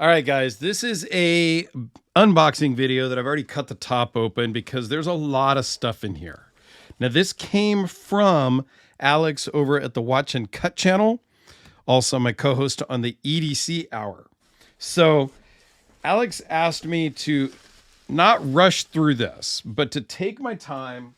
All right, guys, this is a unboxing video that I've already cut the top open because there's a lot of stuff in here. Now, this came from Alex over at the Watch and Cut channel, also my co-host on the EDC Hour. So Alex asked me to not rush through this, but to take my time.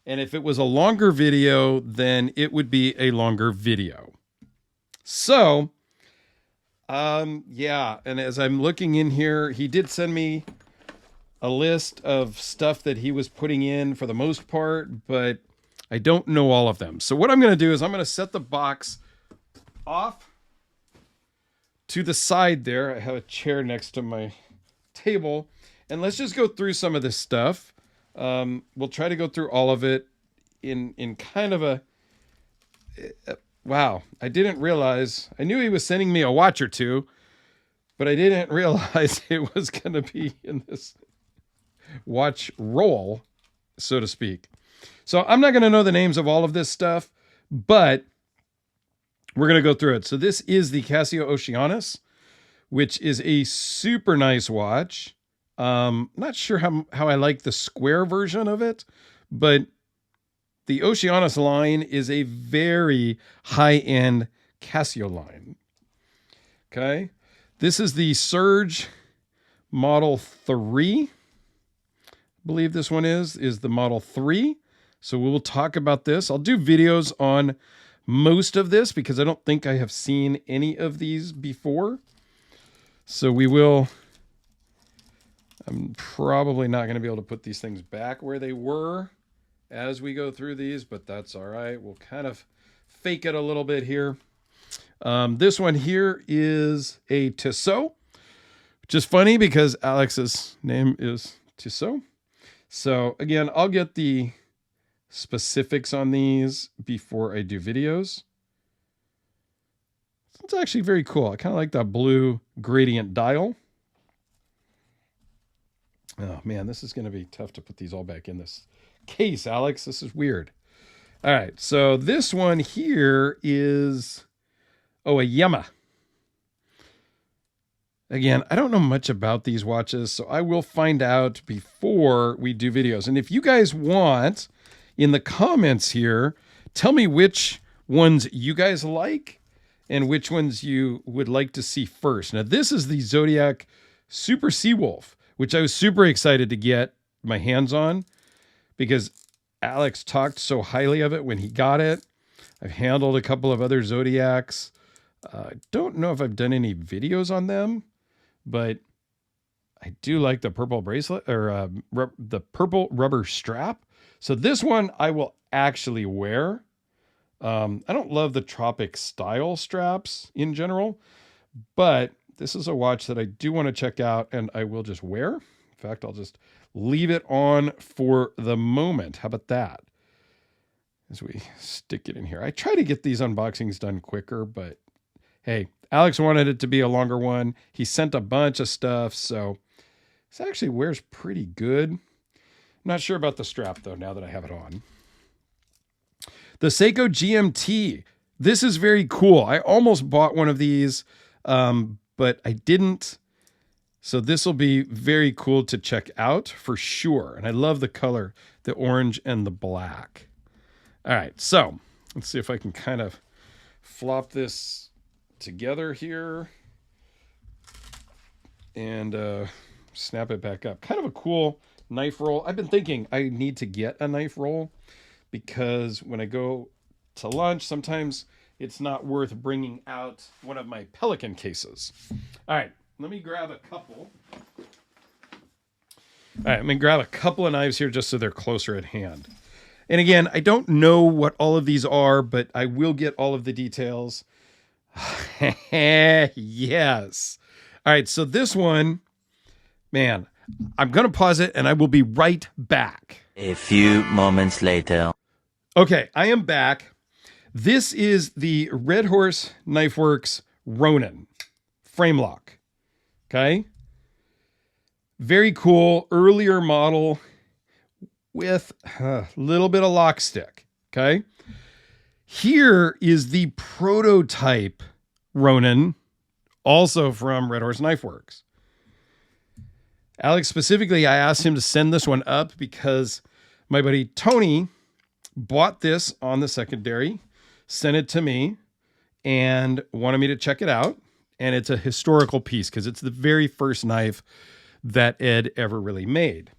And if it was a longer video, then it would be a longer video. So yeah, and as I'm looking in here, he did send me a list of stuff that he was putting in for the most part, but I don't know all of them. So what I'm going to do is I'm going to set the box off to the side there. I have a chair next to my table, and let's just go through some of this stuff. We'll try to go through all of it in kind of a wow, I didn't realize. I knew he was sending me a watch or two, but I didn't realize it was going to be in this watch roll, so to speak. So I'm not going to know the names of all of this stuff, but we're going to go through it. So this is the Casio Oceanus, which is a super nice watch. Not sure how I like the square version of it, but the Oceanus line is a very high-end Casio line. Okay. This is the Surge Model 3. I believe this one is the Model 3. So we will talk about this. I'll do videos on most of this because I don't think I have seen any of these before. So we will... I'm probably not going to be able to put these things back where they were as we go through these, but that's all right. We'll kind of fake it a little bit here. This one here is a Tissot, which is funny because Alex's name is Tissot. So again, I'll get the specifics on these before I do videos. It's actually very cool. I kind of like that blue gradient dial. Oh man, this is going to be tough to put these all back in this case, Alex. This is weird. All right, so this one here is, a Yema. Again, I don't know much about these watches, so I will find out before we do videos. And if you guys want, in the comments here, tell me which ones you guys like and which ones you would like to see first. Now, this is the Zodiac Super Seawolf, which I was super excited to get my hands on because Alex talked so highly of it when he got it. I've handled a couple of other Zodiacs. I don't know if I've done any videos on them, but I do like the purple bracelet or the purple rubber strap. So this one I will actually wear. I don't love the Tropic style straps in general, but this is a watch that I do want to check out and I will just wear. In fact, I'll just leave it on for the moment. How about that? As we stick it in here. I try to get these unboxings done quicker, but hey, Alex wanted it to be a longer one. He sent a bunch of stuff, so this actually wears pretty good. I'm not sure about the strap though, now that I have it on. The Seiko GMT. This is very cool. I almost bought one of these, but I didn't. So this will be very cool to check out for sure. And I love the color, the orange and the black. All right, so let's see if I can kind of flop this together here and snap it back up. Kind of a cool knife roll. I've been thinking I need to get a knife roll because when I go to lunch, sometimes it's not worth bringing out one of my Pelican cases. All right, let me grab a couple. All right, I'm going to grab a couple of knives here just so they're closer at hand. And again, I don't know what all of these are, but I will get all of the details. Yes. All right, so this one, man, I'm going to pause it and I will be right back. A few moments later. Okay, I am back. This is the Red Horse Knife Works Ronin frame lock. Okay. Very cool. Earlier model with a little bit of lock stick. Okay. Here is the prototype Ronin also from Red Horse Knife Works. Alex specifically, I asked him to send this one up because my buddy Tony bought this on the secondary, sent it to me, and wanted me to check it out. And it's a historical piece because it's the very first knife that Ed ever really made.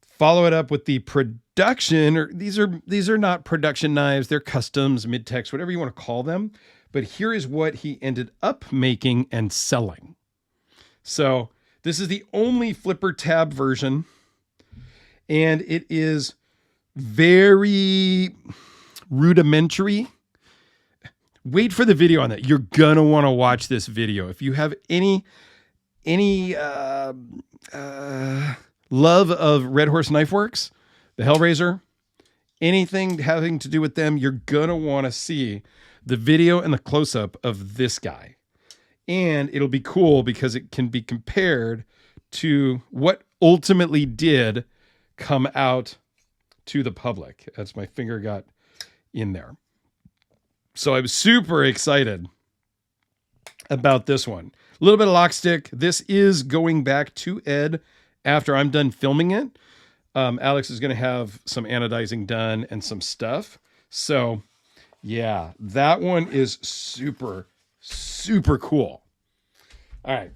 Follow it up with the production, or these are not production knives, they're customs, mid-tex, whatever you want to call them. But here is what he ended up making and selling. So this is the only flipper tab version, and it is very rudimentary. Wait for the video on that. You're gonna want to watch this video. If you have any love of Red Horse Knife Works, the Hellraiser, anything having to do with them, you're gonna want to see the video and the close-up of this guy. And it'll be cool because it can be compared to what ultimately did come out to the public, as my finger got in there. So I was super excited about this one. A little bit of lock stick. This is going back to Ed after I'm done filming it. Alex is going to have some anodizing done and some stuff. So yeah, that one is super, super cool. All right.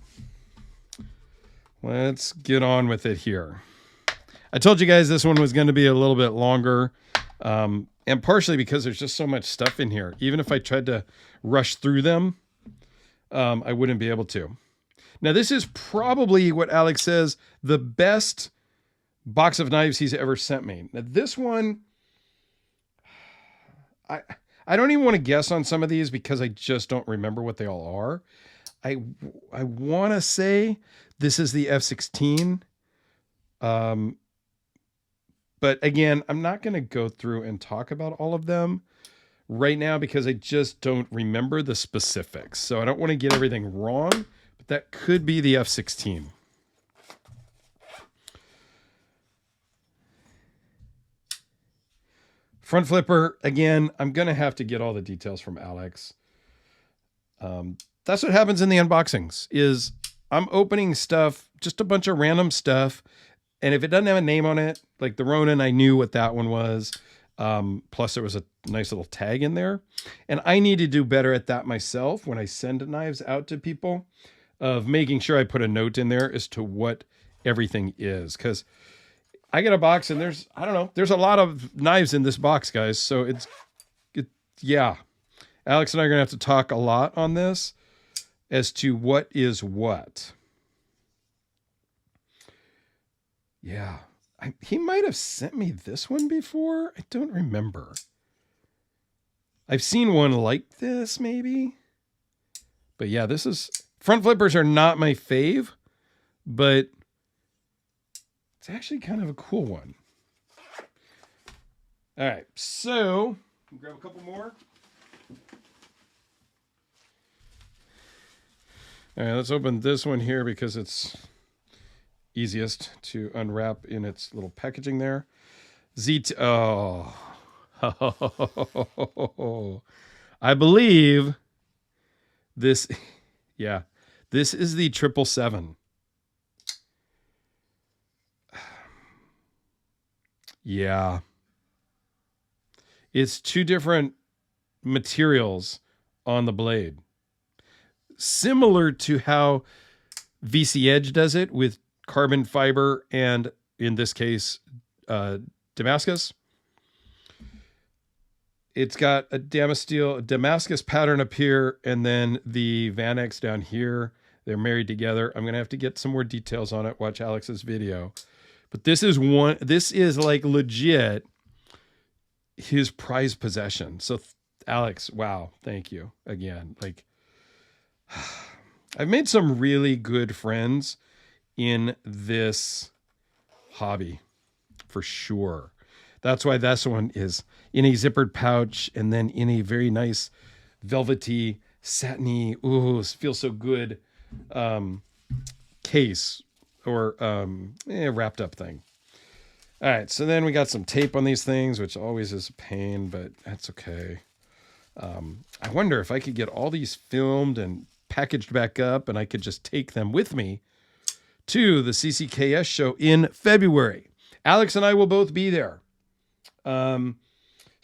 Let's get on with it here. I told you guys this one was going to be a little bit longer. And partially because there's just so much stuff in here. Even if I tried to rush through them, I wouldn't be able to. Now, this is probably what Alex says, the best box of knives he's ever sent me. Now, this one, I don't even want to guess on some of these because I just don't remember what they all are. I want to say this is the F16. But again, I'm not going to go through and talk about all of them right now because I just don't remember the specifics. So I don't want to get everything wrong, but that could be the F16. Front flipper, again, I'm going to have to get all the details from Alex. That's what happens in the unboxings is I'm opening stuff, just a bunch of random stuff. And if it doesn't have a name on it, like the Ronin, I knew what that one was. Plus there was a nice little tag in there. And I need to do better at that myself when I send knives out to people, of making sure I put a note in there as to what everything is. Because I get a box and there's a lot of knives in this box, guys. So yeah. Alex and I are going to have to talk a lot on this as to what is what. Yeah, he might have sent me this one before. I don't remember. I've seen one like this, maybe. But yeah, front flippers are not my fave, but it's actually kind of a cool one. All right, so grab a couple more. All right, let's open this one here because it's easiest to unwrap in its little packaging there. I believe this, yeah, this is the 777. Yeah. It's two different materials on the blade. Similar to how VC Edge does it with carbon fiber and, in this case, Damascus. It's got a Damascus pattern up here, and then the Vanex down here. They're married together. I'm going to have to get some more details on it. Watch Alex's video. But this is like legit his prized possession. So Alex, wow. Thank you again. Like, I've made some really good friends in this hobby for sure. That's why this one is in a zippered pouch and then in a very nice velvety, satiny, ooh, feels so good case or wrapped up thing. All right, so then we got some tape on these things, which always is a pain, but that's okay. I wonder if I could get all these filmed and packaged back up and I could just take them with me to the CCKS show in February. Alex and I will both be there. So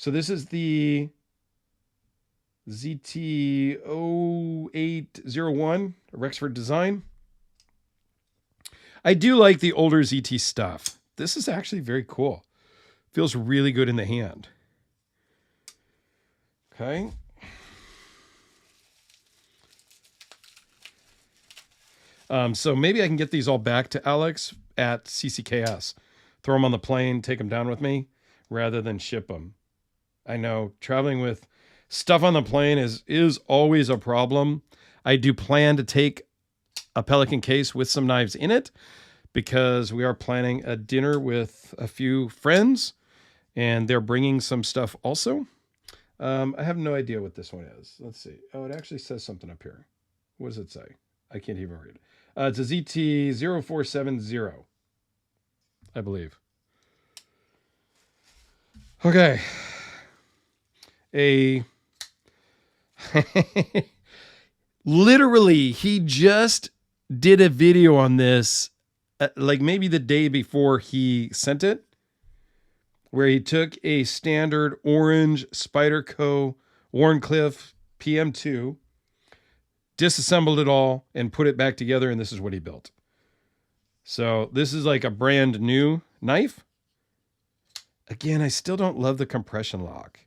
this is the ZT0801, a Rexford design. I do like the older ZT stuff. This is actually very cool. Feels really good in the hand. Okay. So maybe I can get these all back to Alex at CCKS. Throw them on the plane, take them down with me, rather than ship them. I know traveling with stuff on the plane is always a problem. I do plan to take a Pelican case with some knives in it because we are planning a dinner with a few friends and they're bringing some stuff also. I have no idea what this one is. Let's see. Oh, it actually says something up here. What does it say? I can't even read it. It's a ZT0470, I believe. Okay. Literally, he just did a video on this, like maybe the day before he sent it, where he took a standard orange Spyderco Warncliffe PM2, disassembled it all, and put it back together, and this is what he built. So this is like a brand new knife. Again, I still don't love the compression lock.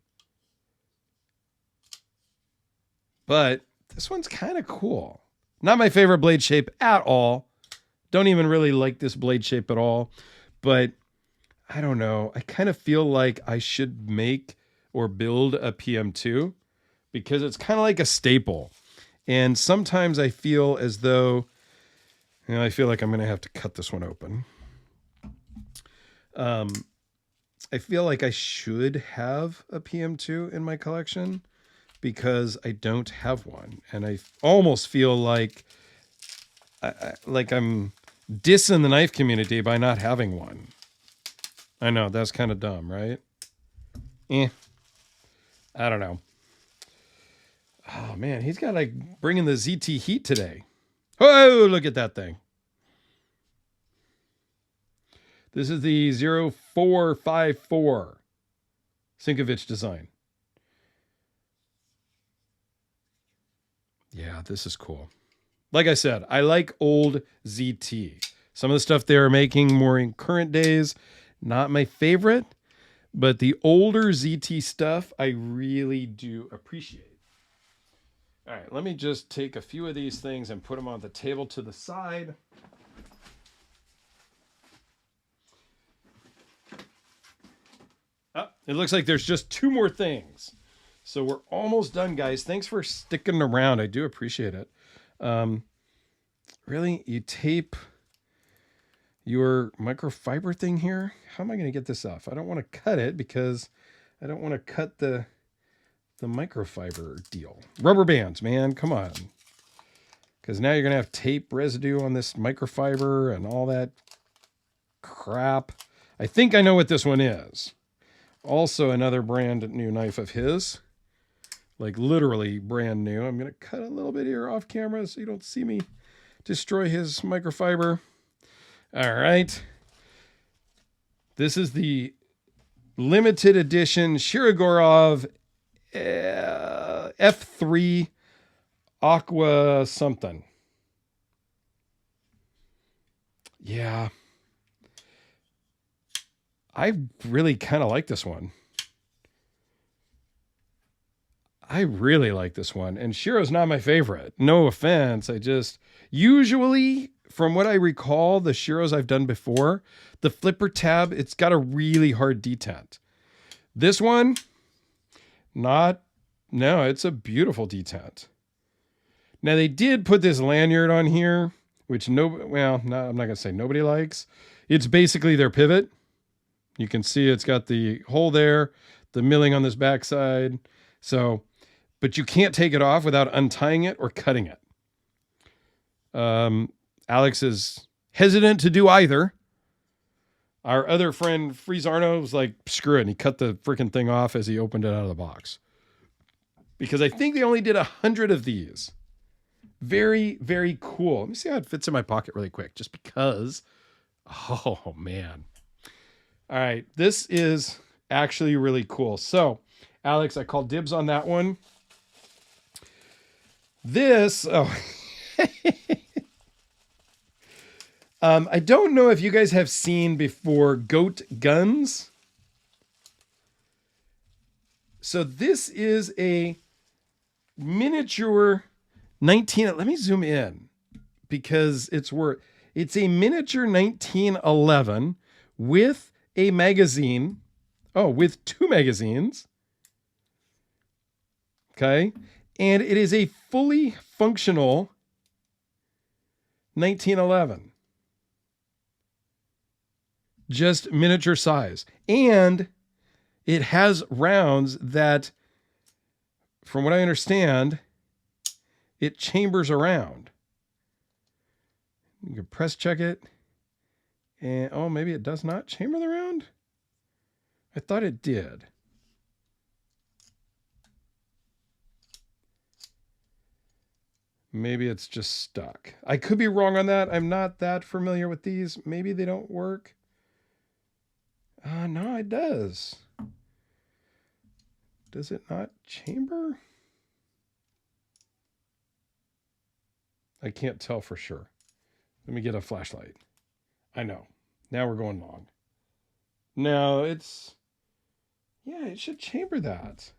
But this one's kind of cool. Not my favorite blade shape at all. Don't even really like this blade shape at all. But I don't know. I kind of feel like I should make or build a PM2 because it's kind of like a staple. And sometimes I feel as though, I feel like I'm going to have to cut this one open. I feel like I should have a PM2 in my collection because I don't have one. And I almost feel like I'm dissing the knife community by not having one. I know, that's kind of dumb, right? I don't know. Oh, man, he's got like bringing the ZT heat today. Oh, look at that thing. This is the 0454 Sinkovich design. Yeah, this is cool. Like I said, I like old ZT. Some of the stuff they're making more in current days, not my favorite, but the older ZT stuff I really do appreciate. All right, let me just take a few of these things and put them on the table to the side. Oh, it looks like there's just two more things. So we're almost done, guys. Thanks for sticking around. I do appreciate it. Really? You tape your microfiber thing here? How am I going to get this off? I don't want to cut it because I don't want to cut the microfiber deal. Rubber bands, man. Come on. Because now you're going to have tape residue on this microfiber and all that crap. I think I know what this one is. Also another brand new knife of his. Like literally brand new. I'm going to cut a little bit here off camera so you don't see me destroy his microfiber. All right. This is the limited edition Shirogorov F3 Aqua something. Yeah. I really kind of like this one. I really like this one. And Shiro's not my favorite. No offense. Usually, from what I recall, the Shiros I've done before, the flipper tab, it's got a really hard detent. This one, it's a beautiful detent. Now, they did put this lanyard on here, which I'm not going to say nobody likes. It's basically their pivot. You can see it's got the hole there, the milling on this backside. So, but you can't take it off without untying it or cutting it. Alex is hesitant to do either. Our other friend, Freeze Arno, was like, screw it. And he cut the freaking thing off as he opened it out of the box. Because I think they only did 100 of these. Very, very cool. Let me see how it fits in my pocket really quick, just because. Oh, man. All right. This is actually really cool. So, Alex, I called dibs on that one. This, I don't know if you guys have seen before goat guns. So this is a miniature 19, let me zoom in because it's a miniature 1911 with a magazine. Oh, with 2 magazines. Okay. And it is a fully functional 1911. Just miniature size. And it has rounds that, from what I understand, it chambers around. You can press check it. And, oh, maybe it does not chamber the round? I thought it did. Maybe it's just stuck. I could be wrong on that. I'm not that familiar with these. Maybe they don't work. No, it does. Does it not chamber? I can't tell for sure. Let me get a flashlight. I know. Now we're going long. No, it's... Yeah, it should chamber that.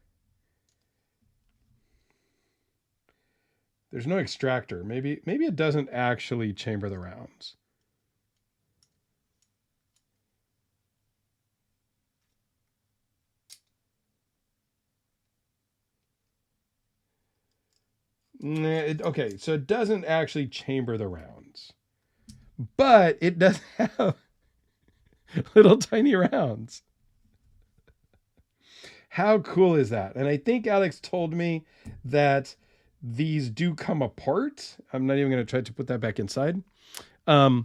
There's no extractor. Maybe it doesn't actually chamber the rounds. Okay, so it doesn't actually chamber the rounds, but it does have little tiny rounds. How cool is that? And I think Alex told me that these do come apart. I'm not even going to try to put that back inside. But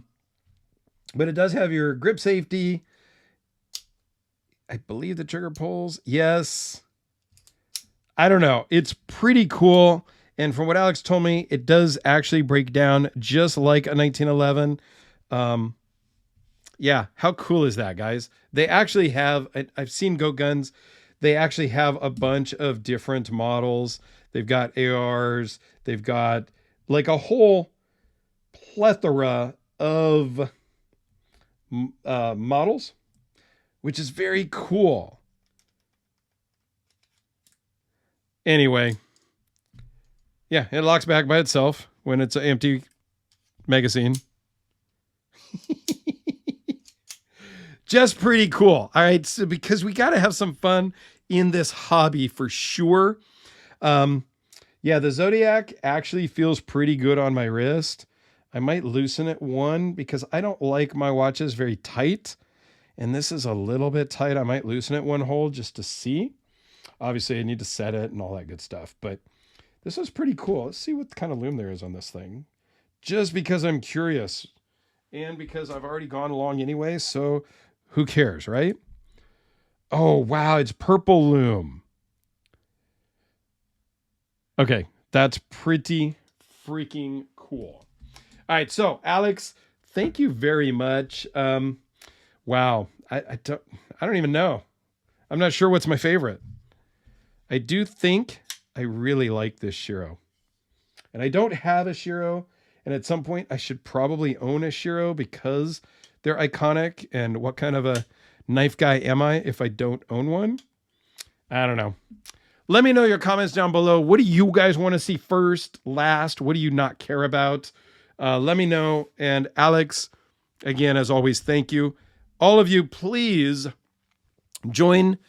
it does have your grip safety. I believe the trigger pulls. Yes. I don't know. It's pretty cool. And from what Alex told me, it does actually break down just like a 1911. Yeah, how cool is that, guys? They actually have, I've seen Goat Guns. They actually have a bunch of different models. They've got ARs. They've got like a whole plethora of models, which is very cool. Anyway. Yeah, it locks back by itself when it's an empty magazine. Just pretty cool. All right, so because we got to have some fun in this hobby for sure. Yeah, the Zodiac actually feels pretty good on my wrist. I might loosen it one because I don't like my watches very tight. And this is a little bit tight. I might loosen it one hole just to see. Obviously, I need to set it and all that good stuff. But this is pretty cool. Let's see what kind of loom there is on this thing. Just because I'm curious. And because I've already gone along anyway, so who cares, right? Oh, wow, it's purple loom. Okay, that's pretty freaking cool. All right, so Alex, thank you very much. Wow, I don't even know. I'm not sure what's my favorite. I do think I really like this Shiro. And I don't have a Shiro. And at some point, I should probably own a Shiro because they're iconic. And what kind of a knife guy am I if I don't own one? I don't know. Let me know your comments down below. What do you guys want to see first, last? What do you not care about? Let me know. And Alex, again, as always, thank you. All of you, please join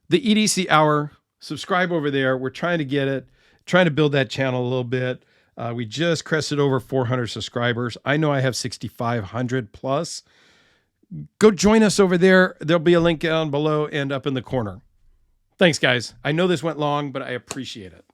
the EDC Hour. Subscribe over there. We're trying to get it, trying to build that channel a little bit. We just crested over 400 subscribers. I know I have 6,500 plus. Go join us over there. There'll be a link down below and up in the corner. Thanks, guys. I know this went long, but I appreciate it.